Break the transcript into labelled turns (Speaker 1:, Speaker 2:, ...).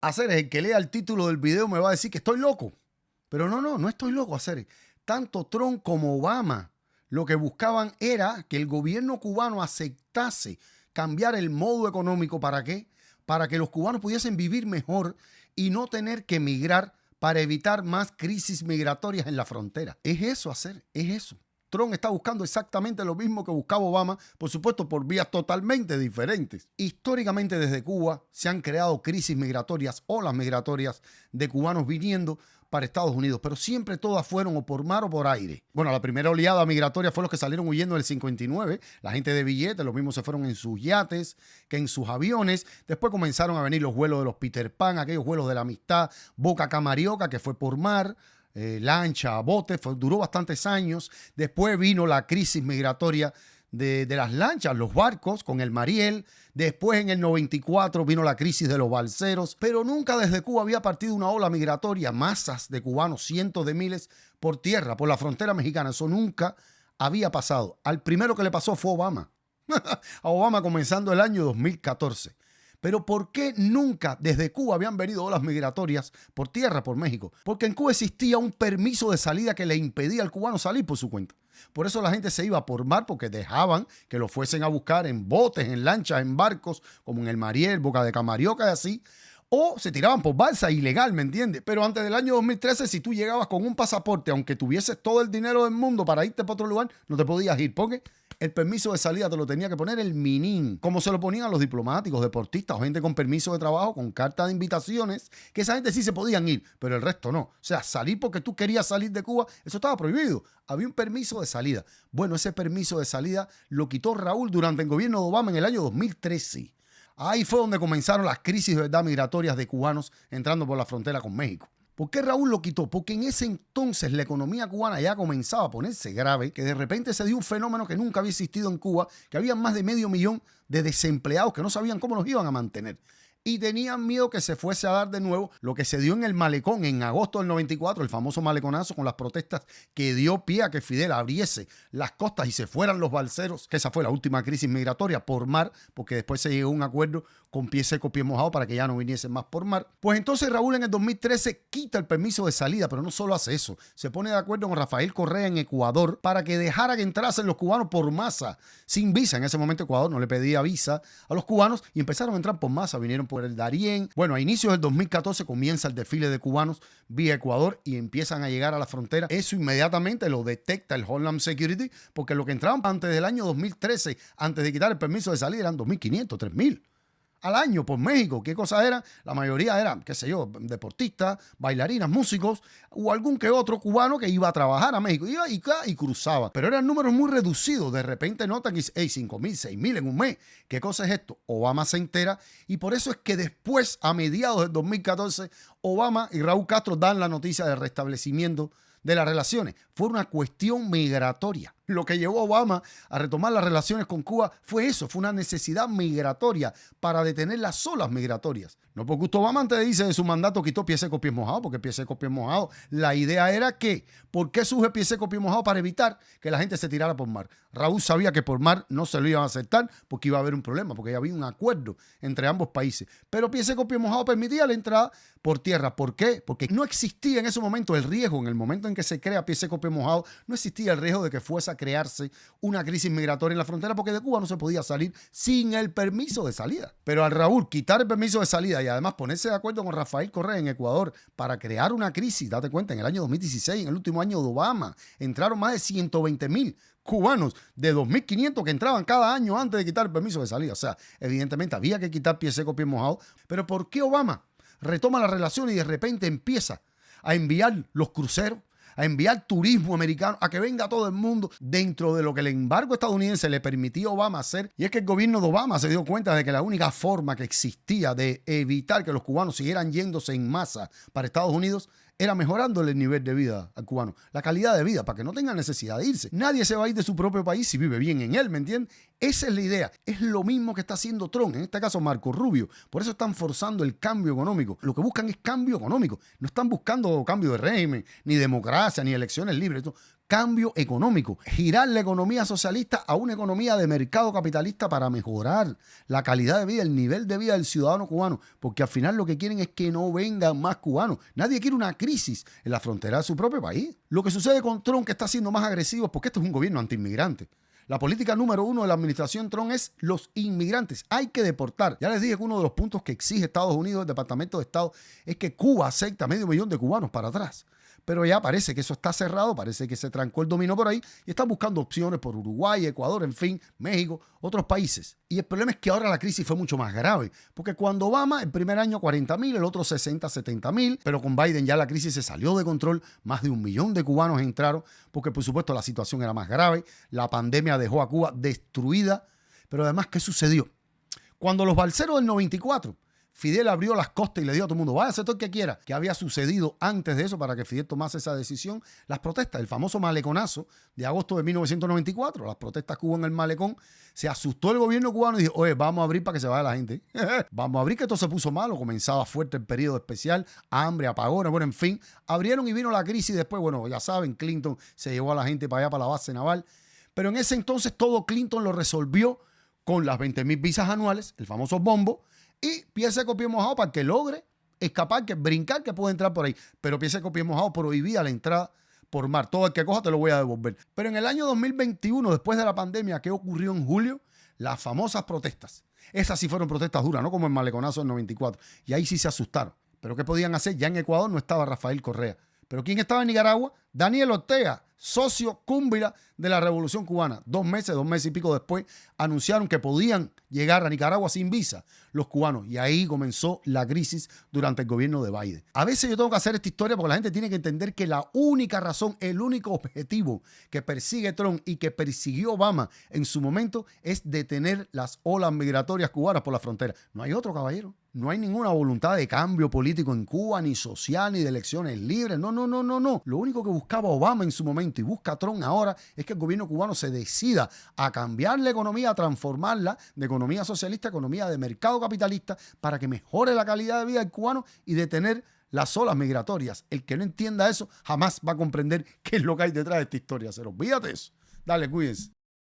Speaker 1: Hacer el que lea el título del video me va a decir que estoy loco. Pero no estoy loco, hacer. Tanto Trump como Obama lo que buscaban era que el gobierno cubano aceptase cambiar el modo económico. ¿Para qué? Para que los cubanos pudiesen vivir mejor y no tener que emigrar para evitar más crisis migratorias en la frontera. Es eso, hacer, es eso. Trump está buscando exactamente lo mismo que buscaba Obama, por supuesto por vías totalmente diferentes. Históricamente desde Cuba se han creado crisis migratorias, olas migratorias de cubanos viniendo para Estados Unidos, pero siempre todas fueron o por mar o por aire. Bueno, la primera oleada migratoria fue los que salieron huyendo del 59, la gente de billetes, los mismos se fueron en sus yates, que en sus aviones. Después comenzaron a venir los vuelos de los Peter Pan, aquellos vuelos de la amistad, Boca Camarioca, que fue por mar. Lancha, bote, duró bastantes años. Después vino la crisis migratoria de las lanchas, los barcos, con el Mariel. Después, en el 94, vino la crisis de los balseros. Pero nunca desde Cuba había partido una ola migratoria, masas de cubanos, cientos de miles, por tierra, por la frontera mexicana. Eso nunca había pasado. Al primero que le pasó fue Obama. A Obama comenzando el año 2014. Pero ¿por qué nunca desde Cuba habían venido olas migratorias por tierra, por México? Porque en Cuba existía un permiso de salida que le impedía al cubano salir por su cuenta. Por eso la gente se iba por mar, porque dejaban que lo fuesen a buscar en botes, en lanchas, en barcos, como en el Mariel, Boca de Camarioca y así. O se tiraban por balsa ilegal, ¿me entiendes? Pero antes del año 2013, si tú llegabas con un pasaporte, aunque tuvieses todo el dinero del mundo para irte para otro lugar, no te podías ir, porque el permiso de salida te lo tenía que poner el MININ, como se lo ponían a los diplomáticos, deportistas o gente con permiso de trabajo, con carta de invitaciones, que esa gente sí se podían ir, pero el resto no. O sea, salir porque tú querías salir de Cuba, eso estaba prohibido. Había un permiso de salida. Bueno, ese permiso de salida lo quitó Raúl durante el gobierno de Obama en el año 2013. Ahí fue donde comenzaron las crisis de verdad migratorias de cubanos entrando por la frontera con México. ¿Por qué Raúl lo quitó? Porque en ese entonces la economía cubana ya comenzaba a ponerse grave, que de repente se dio un fenómeno que nunca había existido en Cuba, que había más de 500,000 de desempleados que no sabían cómo los iban a mantener. Y tenían miedo que se fuese a dar de nuevo lo que se dio en el malecón en agosto del 94, el famoso maleconazo con las protestas que dio pie a que Fidel abriese las costas y se fueran los balseros, que esa fue la última crisis migratoria por mar, porque después se llegó a un acuerdo con pie seco, pie mojado para que ya no viniesen más por mar. Pues entonces Raúl en el 2013 quita el permiso de salida, pero no solo hace eso, se pone de acuerdo con Rafael Correa en Ecuador para que dejara que entrasen los cubanos por masa, sin visa. En ese momento Ecuador no le pedía visa a los cubanos y empezaron a entrar por masa, vinieron por el Darién. Bueno, a inicios del 2014 comienza el desfile de cubanos vía Ecuador y empiezan a llegar a la frontera. Eso inmediatamente lo detecta el Homeland Security, porque lo que entraban antes del año 2013, antes de quitar el permiso de salida, eran 2.500, 3.000 al año por México. ¿Qué cosas eran? La mayoría eran, qué sé yo, deportistas, bailarinas, músicos o algún que otro cubano que iba a trabajar a México. Iba y cruzaba. Pero eran números muy reducidos. De repente notan que hey, 5.000, 6.000 en un mes. ¿Qué cosa es esto? Obama se entera y por eso es que después, a mediados del 2014, Obama y Raúl Castro dan la noticia del restablecimiento de las relaciones. Fue una cuestión migratoria. Lo que llevó a Obama a retomar las relaciones con Cuba fue eso, fue una necesidad migratoria para detener las olas migratorias. No porque usted Obama antes dice de su mandato quitó pie seco, pie mojado, porque pie seco, pie mojado. La idea era que, ¿por qué surge pie seco, pie mojado? Para evitar que la gente se tirara por mar. Raúl sabía que por mar no se lo iban a aceptar porque iba a haber un problema, porque ya había un acuerdo entre ambos países. Pero pie seco, pie mojado permitía la entrada por tierra. ¿Por qué? Porque no existía en ese momento el riesgo, en el momento en que se crea pie seco, pie mojado, no existía el riesgo de que fuese a crearse una crisis migratoria en la frontera, porque de Cuba no se podía salir sin el permiso de salida. Pero al Raúl quitar el permiso de salida y además ponerse de acuerdo con Rafael Correa en Ecuador para crear una crisis, date cuenta, en el año 2016, en el último año de Obama, entraron más de 120.000 cubanos de 2.500 que entraban cada año antes de quitar el permiso de salida. O sea, evidentemente había que quitar pie seco, pie mojado. Pero ¿por qué Obama retoma la relación y de repente empieza a enviar los cruceros, a enviar turismo americano, a que venga todo el mundo dentro de lo que el embargo estadounidense le permitía a Obama hacer? Y es que el gobierno de Obama se dio cuenta de que la única forma que existía de evitar que los cubanos siguieran yéndose en masa para Estados Unidos era mejorándole el nivel de vida al cubano, la calidad de vida, para que no tenga necesidad de irse. Nadie se va a ir de su propio país si vive bien en él, ¿me entiendes? Esa es la idea. Es lo mismo que está haciendo Trump, en este caso Marco Rubio. Por eso están forzando el cambio económico. Lo que buscan es cambio económico. No están buscando cambio de régimen, ni democracia, ni elecciones libres. cambio económico, girar la economía socialista a una economía de mercado capitalista para mejorar la calidad de vida, el nivel de vida del ciudadano cubano, porque al final lo que quieren es que no vengan más cubanos. Nadie quiere una crisis en la frontera de su propio país. Lo que sucede con Trump, que está siendo más agresivo, es porque este es un gobierno antiinmigrante. La política número 1 de la administración Trump es los inmigrantes. Hay que deportar. Ya les dije que uno de los puntos que exige Estados Unidos, el Departamento de Estado, es que Cuba acepta 500.000 de cubanos para atrás. Pero ya parece que eso está cerrado, parece que se trancó el dominó por ahí y están buscando opciones por Uruguay, Ecuador, en fin, México, otros países. Y el problema es que ahora la crisis fue mucho más grave, porque cuando Obama, el primer año 40.000, el otro 60, 70.000, pero con Biden ya la crisis se salió de control, más de 1 millón de cubanos entraron, porque por supuesto la situación era más grave, la pandemia dejó a Cuba destruida, pero además, ¿qué sucedió? Cuando los balseros del 94, Fidel abrió las costas y le dijo a todo el mundo, vaya a hacer todo el que quiera. ¿Qué había sucedido antes de eso para que Fidel tomase esa decisión? Las protestas, el famoso maleconazo de agosto de 1994, las protestas que hubo en el malecón, se asustó el gobierno cubano y dijo, oye, vamos a abrir para que se vaya la gente. Vamos a abrir, que todo se puso malo, comenzaba fuerte el periodo especial, hambre, apagones, bueno, en fin. Abrieron y vino la crisis y después, bueno, ya saben, Clinton se llevó a la gente para allá, para la base naval. Pero en ese entonces todo Clinton lo resolvió con las 20.000 visas anuales, el famoso bombo, y pieza de copié mojado para que logre escapar, que brincar, que puede entrar por ahí. Pero pieza de copié mojado prohibía la entrada por mar. Todo el que coja te lo voy a devolver. Pero en el año 2021, después de la pandemia, ¿qué ocurrió en julio? Las famosas protestas. Esas sí fueron protestas duras, no como el maleconazo del 94. Y ahí sí se asustaron. ¿Pero qué podían hacer? Ya en Ecuador no estaba Rafael Correa. ¿Pero quién estaba en Nicaragua? Daniel Ortega, socio cúmbila de la Revolución Cubana. 2 meses y pico después, anunciaron que podían llegar a Nicaragua sin visa los cubanos. Y ahí comenzó la crisis durante el gobierno de Biden. A veces yo tengo que hacer esta historia porque la gente tiene que entender que la única razón, el único objetivo que persigue Trump y que persiguió Obama en su momento es detener las olas migratorias cubanas por la frontera. No hay otro, caballero. No hay ninguna voluntad de cambio político en Cuba, ni social, ni de elecciones libres. No. Lo único que buscaba Obama en su momento y busca Trump ahora es que el gobierno cubano se decida a cambiar la economía, a transformarla de economía socialista a economía de mercado capitalista para que mejore la calidad de vida del cubano y detener las olas migratorias. El que no entienda eso jamás va a comprender qué es lo que hay detrás de esta historia. Se olvídate eso. Dale, cuídense.